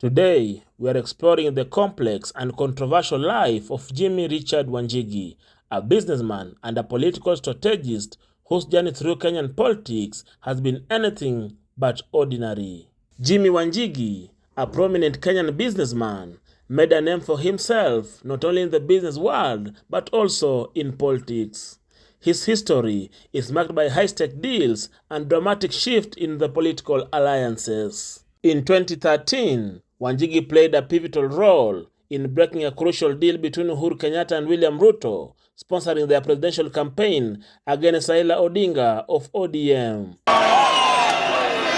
Today, we are exploring the complex and controversial life of Jimmy Richard Wanjigi, a businessman and a political strategist whose journey through Kenyan politics has been anything but ordinary. Jimmy Wanjigi, a prominent Kenyan businessman, made a name for himself not only in the business world but also in politics. His history is marked by high-stake deals and dramatic shift in the political alliances. In 2013, Wanjigi played a pivotal role in breaking a crucial deal between Uhuru Kenyatta and William Ruto, sponsoring their presidential campaign against Raila Odinga of ODM.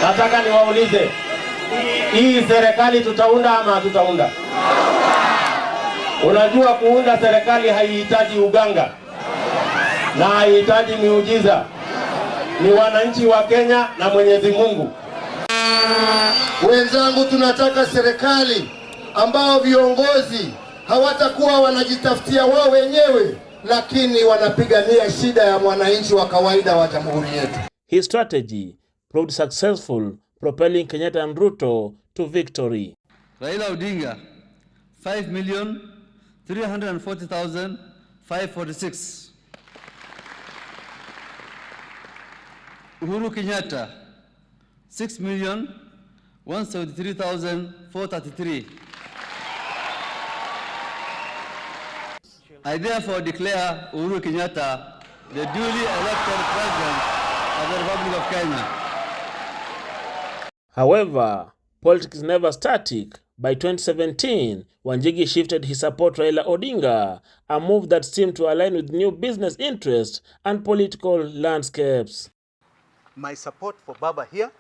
Nataka niwaulize, hii serikali tutaunda ama hatutaunda? Unajua kuunda serikali haihitaji uganga na haihitaji miujiza. Ni wananchi wa Kenya na Mwenyezi Mungu. Wenzangu, tunataka serikali ambao viongozi hawatakuwa wanajitafutia wao wenyewe, lakini wanapigania shida ya mwananchi wa kawaida wa jamhuri yetu. His strategy proved successful, propelling Kenyatta and Ruto to victory. Raila Odinga, 5,340,546. Uhuru Kenyatta, 6,173,433. I therefore declare Uhuru Kenyatta the duly elected president of the Republic of Kenya. However, politics is never static. By 2017, Wanjigi shifted his support to Raila Odinga, a move that seemed to align with new business interests and political landscapes. My support for Baba here,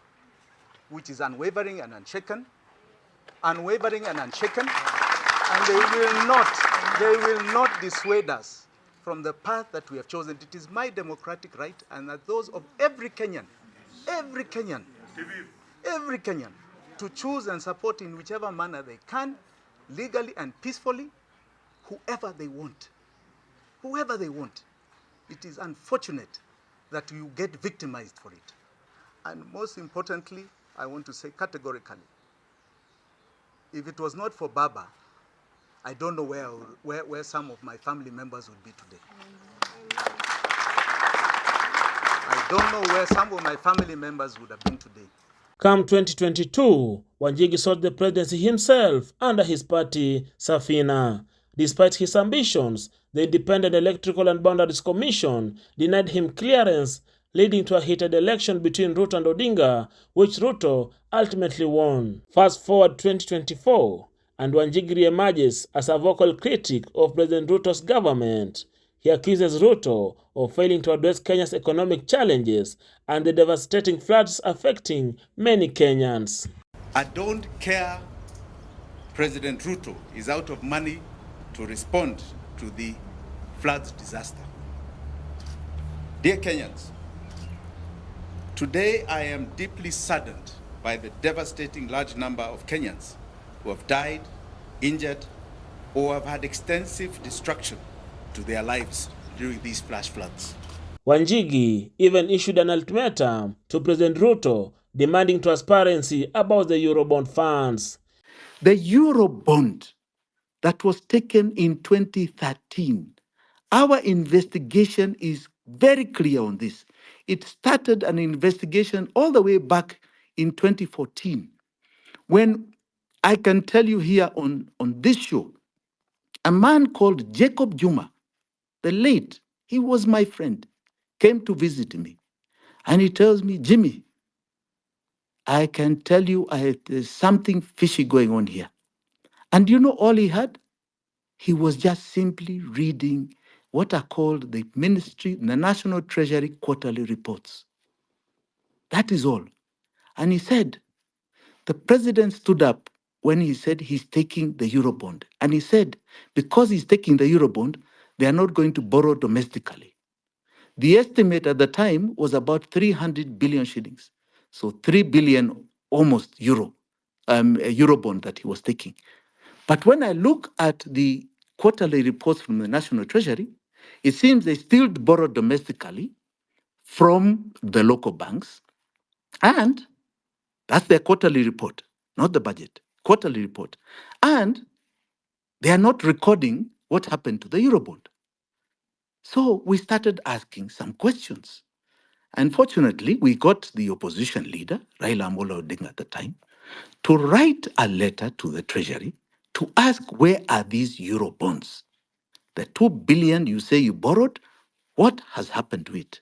which is unwavering and unshaken, and they will not dissuade us from the path that we have chosen. It is my democratic right, and that those of every Kenyan, to choose and support in whichever manner they can, legally and peacefully, whoever they want. It is unfortunate that you get victimized for it. And most importantly, I want to say categorically, if it was not for Baba, I don't know where some of my family members would be today. I don't know where some of my family members would have been today. Come 2022, Wanjigi sought the presidency himself under his party, Safina. Despite his ambitions, the Independent Electoral and Boundaries Commission denied him clearance, leading to a heated election between Ruto and Odinga, which Ruto ultimately won. Fast forward 2024, and Wanjigi emerges as a vocal critic of President Ruto's government. He accuses Ruto of failing to address Kenya's economic challenges and the devastating floods affecting many Kenyans. I don't care President Ruto is out of money to respond to the floods disaster. Dear Kenyans, today I am deeply saddened by the devastating large number of Kenyans who have died, injured, or have had extensive destruction to their lives during these flash floods. Wanjigi even issued an ultimatum to President Ruto demanding transparency about the Eurobond funds. The Eurobond that was taken in 2013, our investigation is very clear on this. It started an investigation all the way back in 2014, when I can tell you here on this show, a man called Jacob Juma, the late, he was my friend, came to visit me. And he tells me, Jimmy, I can tell you there's something fishy going on here. And you know all he had? He was just simply reading what are called the National Treasury quarterly reports. That is all. And he said, the president stood up when he said he's taking the Eurobond. And he said, because he's taking the Eurobond, they are not going to borrow domestically. The estimate at the time was about 300 billion shillings. So 3 billion almost Eurobond that he was taking. But when I look at the quarterly reports from the National Treasury, it seems they still borrow domestically from the local banks. And that's their quarterly report, not the budget. quarterly report. And they are not recording what happened to the Eurobond. So we started asking some questions. Unfortunately, we got the opposition leader, Raila Amolo Odinga at the time, to write a letter to the Treasury to ask, where are these Eurobonds? The 2 billion you say you borrowed, what has happened to it?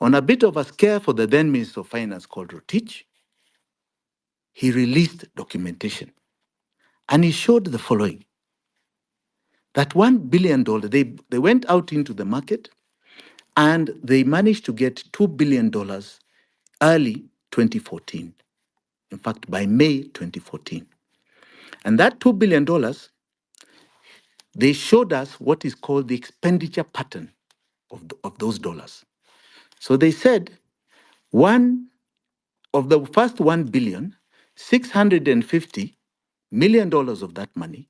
On a bit of a scare for the then Minister of Finance called Rotich, he released documentation. And he showed the following, that $1 billion, they went out into the market and they managed to get $2 billion early 2014. In fact, by May 2014. And that $2 billion, they showed us what is called the expenditure pattern of those dollars. So they said one of the first 1 billion, $650 million of that money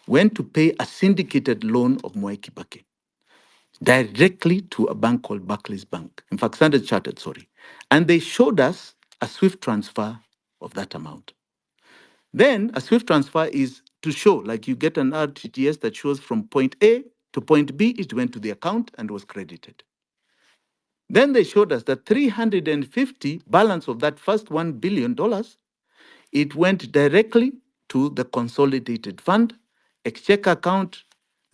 went to pay a syndicated loan of Mwai Kibaki directly to a bank called Barclays Bank. In fact, Standard Chartered, sorry. And they showed us a SWIFT transfer of that amount. Then a SWIFT transfer is to show, like you get an RTGS that shows from point A to point B, it went to the account and was credited. Then they showed us that 350 balance of that first $1 billion, it went directly to the consolidated fund, exchequer account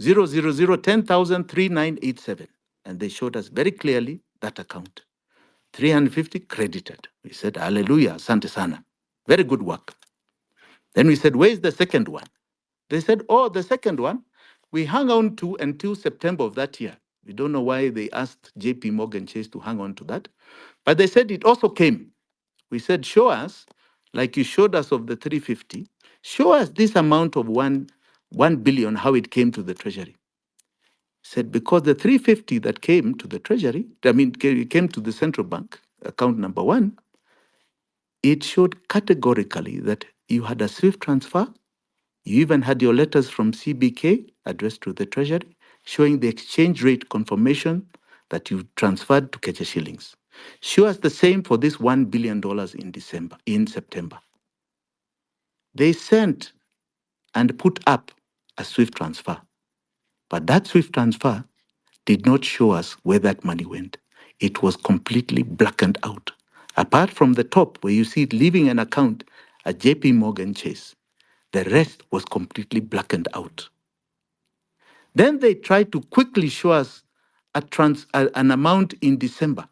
00010,03987. And they showed us very clearly that account. 350 credited. We said, hallelujah, asante sana. Very good work. Then we said, where's the second one? They said, oh, the second one, we hung on to until September of that year. We don't know why they asked JP Morgan Chase to hang on to that. But they said it also came. We said, show us, like you showed us of the 350, show us this amount of 1 billion, how it came to the Treasury. Said, because the 350 that came to the Treasury, it came to the central bank, account number 1, it showed categorically that you had a SWIFT transfer. You even had your letters from CBK addressed to the Treasury showing the exchange rate confirmation that you transferred to Kenya shillings. Show us the same for this $1 billion in September. They sent and put up a SWIFT transfer. But that SWIFT transfer did not show us where that money went. It was completely blackened out. Apart from the top where you see it leaving an account at JP Morgan Chase, the rest was completely blackened out. Then they tried to quickly show us an amount in December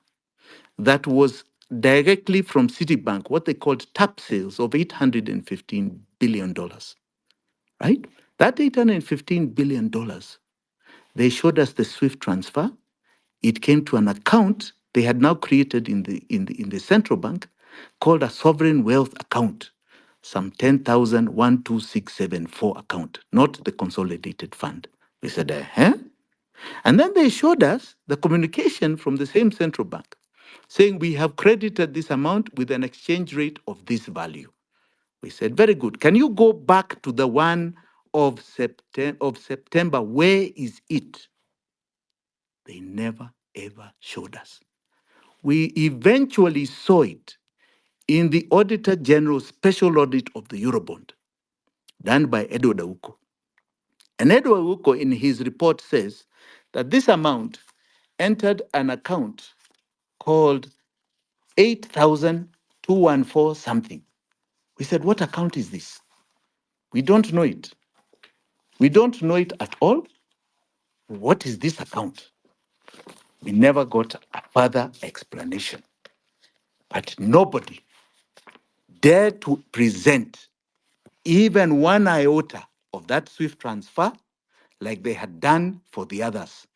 that was directly from Citibank, what they called tap sales of $815 billion, right? That $815 billion, they showed us the SWIFT transfer. It came to an account they had now created in the central bank called a sovereign wealth account, some 10,12674 account, not the consolidated fund. We said, And then they showed us the communication from the same central bank saying we have credited this amount with an exchange rate of this value. We said, very good. Can you go back to the one of September? Where is it? They never, ever showed us. We eventually saw it in the Auditor General's special audit of the Eurobond done by Edward Awuko. And Edward Awuko in his report says that this amount entered an account called 8,214 something. We said, what account is this? We don't know it. We don't know it at all. What is this account? We never got a further explanation. But nobody dared to present even one iota of that SWIFT transfer like they had done for the others.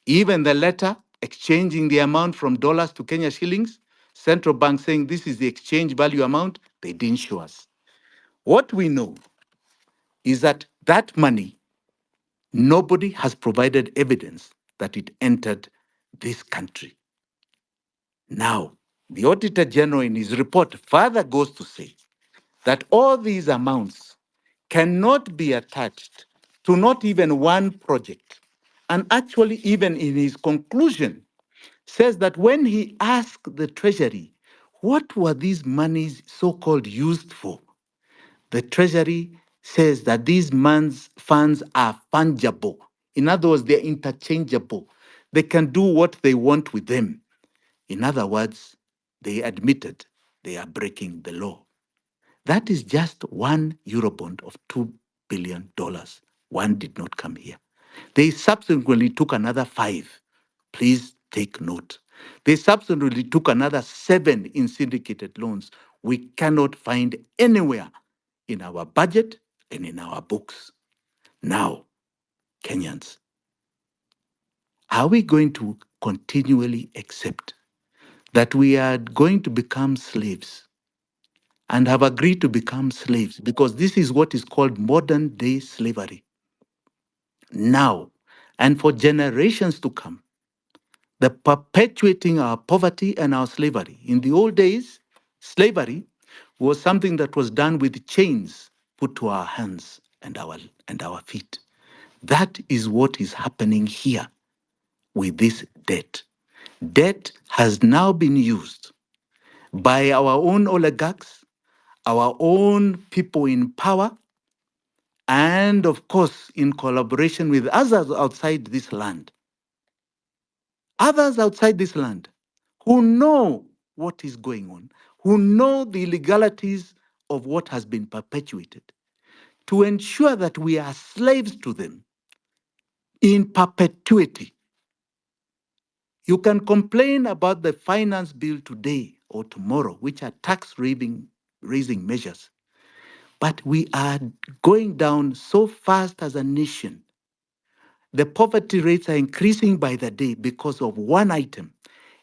Even the letter exchanging the amount from dollars to Kenya shillings, central bank saying this is the exchange value amount, they didn't show us. What we know is that that money, nobody has provided evidence that it entered this country. Now, the Auditor General in his report further goes to say that all these amounts cannot be attached to not even one project. And actually, even in his conclusion, says that when he asked the Treasury, what were these monies so-called used for? The Treasury says that these man's funds are fungible. In other words, they're interchangeable. They can do what they want with them. In other words, they admitted they are breaking the law. That is just one Eurobond of $2 billion. One did not come here. They subsequently took another 5. Please take note. They subsequently took another 7 in syndicated loans. We cannot find anywhere in our budget and in our books. Now, Kenyans, are we going to continually accept that we are going to become slaves and have agreed to become slaves? Because this is what is called modern day slavery. Now, and for generations to come, the perpetuating our poverty and our slavery. In the old days, slavery was something that was done with chains put to our hands and our feet. That is what is happening here with this debt. Debt has now been used by our own oligarchs, our own people in power, and of course, in collaboration with others outside this land. Others outside this land who know what is going on, who know the illegalities of what has been perpetuated, to ensure that we are slaves to them in perpetuity. You can complain about the finance bill today or tomorrow, which are tax raising measures, but we are going down so fast as a nation. The poverty rates are increasing by the day because of one item.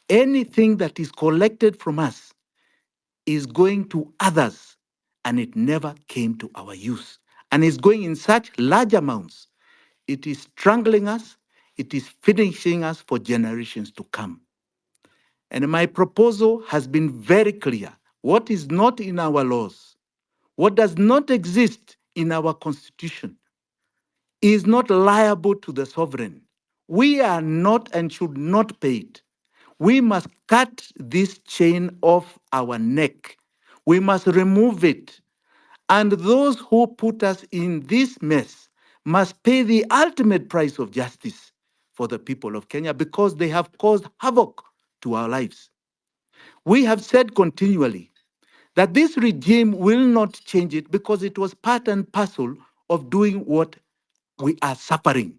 Anything that is collected from us is going to others, and it never came to our use. And it's going in such large amounts. It is strangling us, it is finishing us for generations to come. And my proposal has been very clear. What is not in our laws, what does not exist in our constitution, is not liable to the sovereign. We are not and should not pay it. We must cut this chain off our neck. We must remove it. And those who put us in this mess must pay the ultimate price of justice for the people of Kenya because they have caused havoc to our lives. We have said continually that this regime will not change it because it was part and parcel of doing what we are suffering.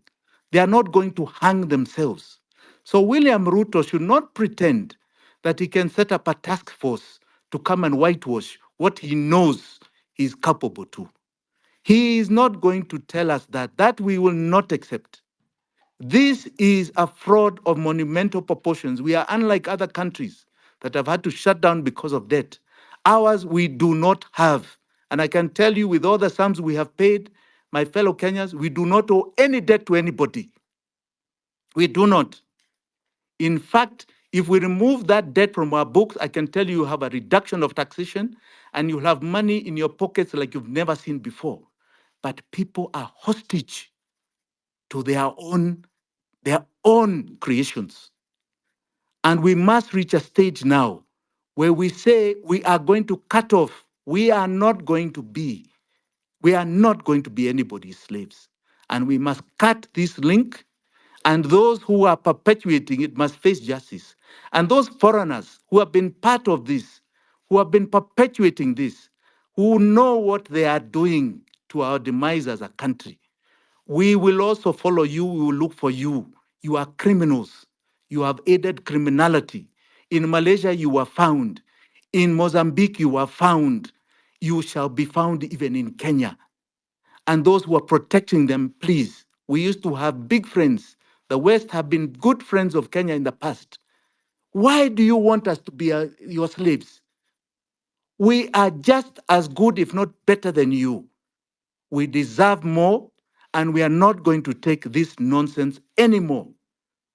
They are not going to hang themselves. So William Ruto should not pretend that he can set up a task force to come and whitewash what he knows he's capable to. He is not going to tell us that we will not accept. This is a fraud of monumental proportions. We are unlike other countries that have had to shut down because of debt. Ours, we do not have. And I can tell you with all the sums we have paid, my fellow Kenyans, we do not owe any debt to anybody. We do not. In fact, if we remove that debt from our books, I can tell you have a reduction of taxation and you'll have money in your pockets like you've never seen before. But people are hostage to their own creations. And we must reach a stage now where we say we are going to cut off. We are not going to be anybody's slaves. And we must cut this link. And those who are perpetuating it must face justice. And those foreigners who have been part of this, who have been perpetuating this, who know what they are doing to our demise as a country, we will also follow you. We will look for you. You are criminals. You have aided criminality. In Malaysia, you were found. In Mozambique, you were found. You shall be found even in Kenya. And those who are protecting them, please. We used to have big friends. The West have been good friends of Kenya in the past. Why do you want us to be your slaves? We are just as good, if not better than you. We deserve more, and we are not going to take this nonsense anymore.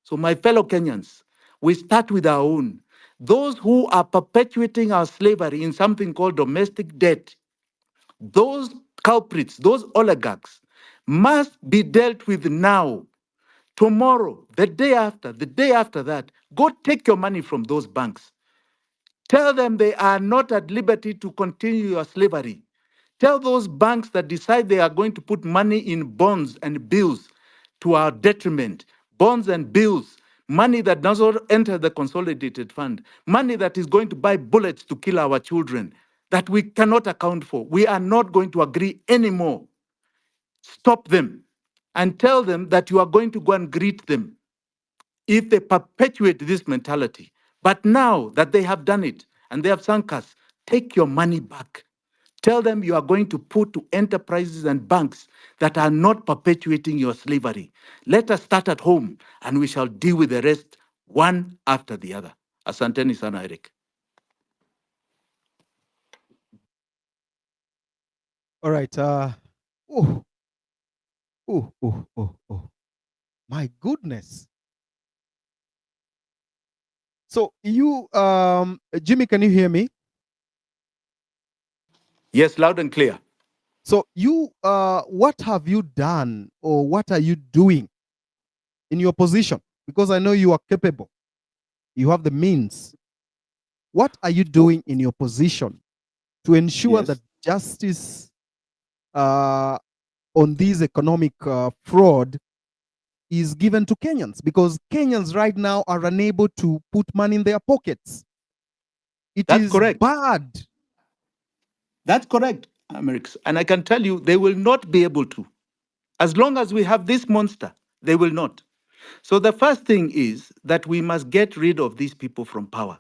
So, my fellow Kenyans, we start with our own. Those who are perpetuating our slavery in something called domestic debt, those culprits, those oligarchs, must be dealt with now. Tomorrow, the day after that, go take your money from those banks. Tell them they are not at liberty to continue your slavery. Tell those banks that decide they are going to put money in bonds and bills to our detriment, bonds and bills, money that does not enter the consolidated fund, money that is going to buy bullets to kill our children, that we cannot account for. We are not going to agree anymore. Stop them and tell them that you are going to go and greet them if they perpetuate this mentality. But now that they have done it and they have sunk us, take your money back. Tell them you are going to put to enterprises and banks that are not perpetuating your slavery. Let us start at home and we shall deal with the rest one after the other. Asanteni sana, Eric. All right. Oh, oh, oh, oh, oh. My goodness. So you, Jimmy, can you hear me? Yes, loud and clear. So you, what have you done or what are you doing in your position? Because I know you are capable. You have the means. What are you doing in your position to ensure that justice on this economic fraud is given to Kenyans? Because Kenyans right now are unable to put money in their pockets. That's is correct. Bad. That's correct, America. And I can tell you, they will not be able to. As long as we have this monster, they will not. So the first thing is that we must get rid of these people from power.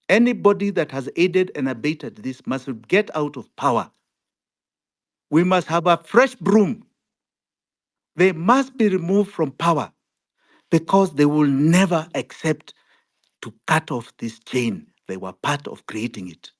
Anybody that has aided and abated this must get out of power. We must have a fresh broom. They must be removed from power because they will never accept to cut off this chain. They were part of creating it.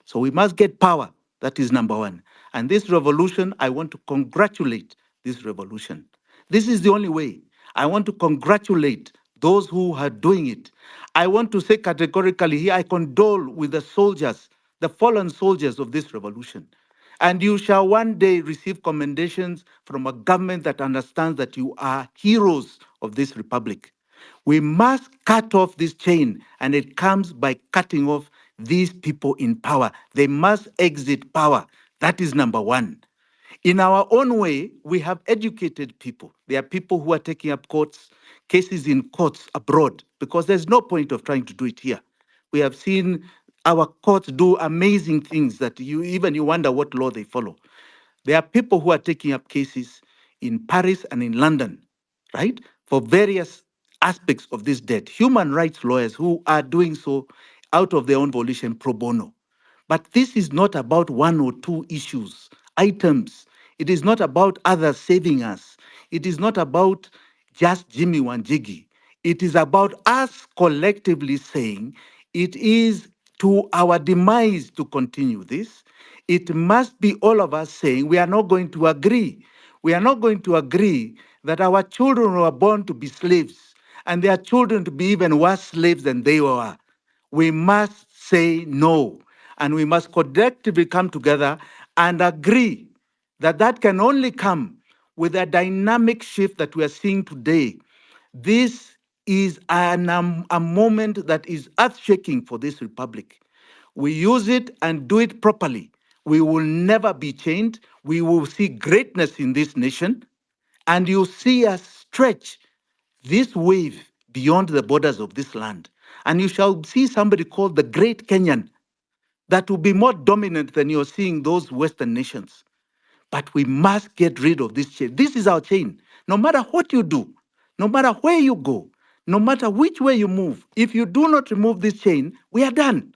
So we must get power. That is number one. And this revolution, I want to congratulate this revolution. This is the only way. I want to congratulate those who are doing it. I want to say categorically here, I condole with the soldiers, the fallen soldiers of this revolution. And you shall one day receive commendations from a government that understands that you are heroes of this republic. We must cut off this chain, and it comes by cutting off these people in power. They must exit power. That is number one. In our own way, we have educated people. There are people who are taking up cases in courts abroad, because there's no point of trying to do it here. We have seen our courts do amazing things that you wonder what law they follow. There are people who are taking up cases in Paris and in London, right, for various aspects of this debt. Human rights lawyers who are doing so out of their own volition pro bono. But this is not about one or two items. It is not about others saving us. It is not about just Jimmy Wanjigi. It is about us collectively saying it is to our demise to continue this. It must be all of us saying we are not going to agree. We are not going to agree that our children were born to be slaves and their children to be even worse slaves than they were. We must say no, and we must collectively come together and agree that that can only come with a dynamic shift that we are seeing today. This is a moment that is earth-shaking for this republic. We use it and do it properly. We will never be chained. We will see greatness in this nation, and you see us stretch this wave beyond the borders of this land. And you shall see somebody called the Great Kenyan that will be more dominant than you're seeing those Western nations. But we must get rid of this chain. This is our chain. No matter what you do, no matter where you go, no matter which way you move, if you do not remove this chain, we are done.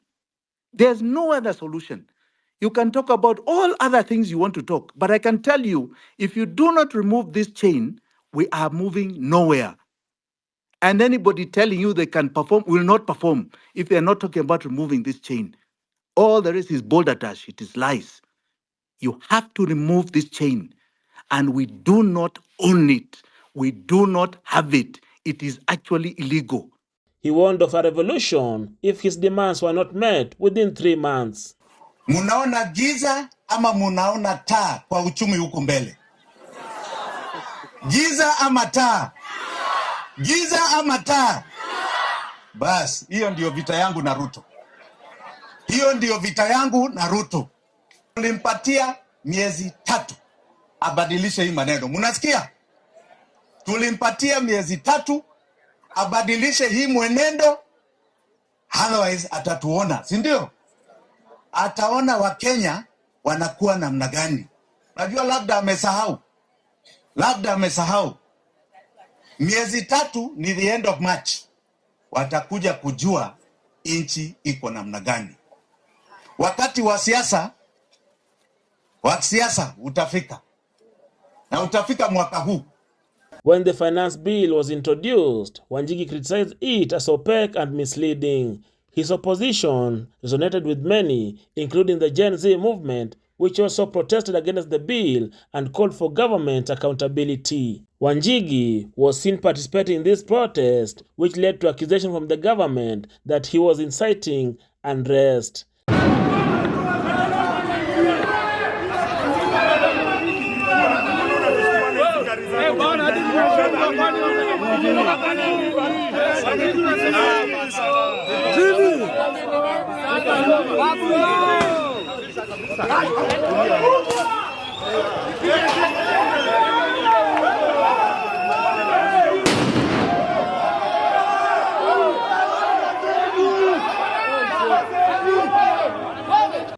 There's no other solution. You can talk about all other things you want to talk, but I can tell you, if you do not remove this chain, we are moving nowhere. And anybody telling you they can perform will not perform if they're not talking about removing this chain. All there is balderdash, it is lies. You have to remove this chain. And we do not own it. We do not have it. It is actually illegal. He warned of a revolution if his demands were not met within 3 months. Munaona giza ama munaona taa kwa uchumi huku mbele? Giza ama taa? Giza ama taa? Bas, hiyo ndio vita yangu na Ruto. Hiyo ndio vita yangu na Ruto. Tulimpatia miezi 3 abadilishe hii maneno. Mnasikia? Tulimpatia miezi 3 abadilishe hii mwenendo, otherwise atatuona, si ndio? Ataona Wakenya wanakuwa namna gani. Najua labda amesahau. Miezi 3 ni the end of March. Watakuja kujua inchi iko namna gani. Wakati wa siasa utafika. Na utafika mwaka huu. When the finance bill was introduced, Wanjigi criticized it as opaque and misleading. His opposition resonated with many, including the Gen Z movement, which also protested against the bill and called for government accountability. Wanjigi was seen participating in this protest, which led to accusation from the government that he was inciting unrest.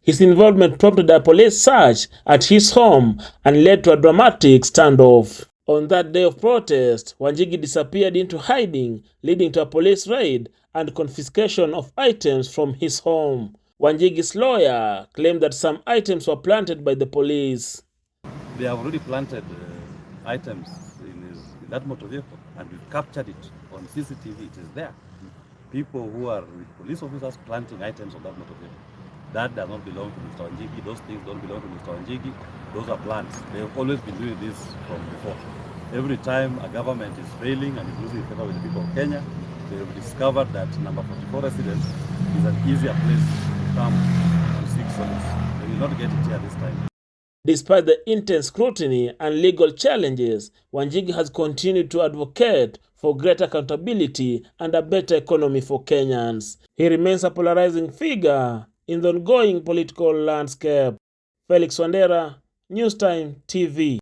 His involvement prompted a police search at his home and led to a dramatic standoff. On that day of protest, Wanjigi disappeared into hiding, leading to a police raid and confiscation of items from his home. Wanjigi's lawyer claimed that some items were planted by the police. They have already planted items in that motor vehicle, and we've captured it on CCTV. It is there. People who are with police officers planting items on that motor vehicle. That does not belong to Mr. Wanjigi. Those things don't belong to Mr. Wanjigi. Those are plants. They have always been doing this from before. Every time a government is failing and is losing favor with the people of Kenya, they have discovered that number 44 residence is an easier place to come to seek solace. They will not get it here this time. Despite the intense scrutiny and legal challenges, Wanjigi has continued to advocate for greater accountability and a better economy for Kenyans. He remains a polarizing figure in the ongoing political landscape. Felix Wandera, Newstime TV.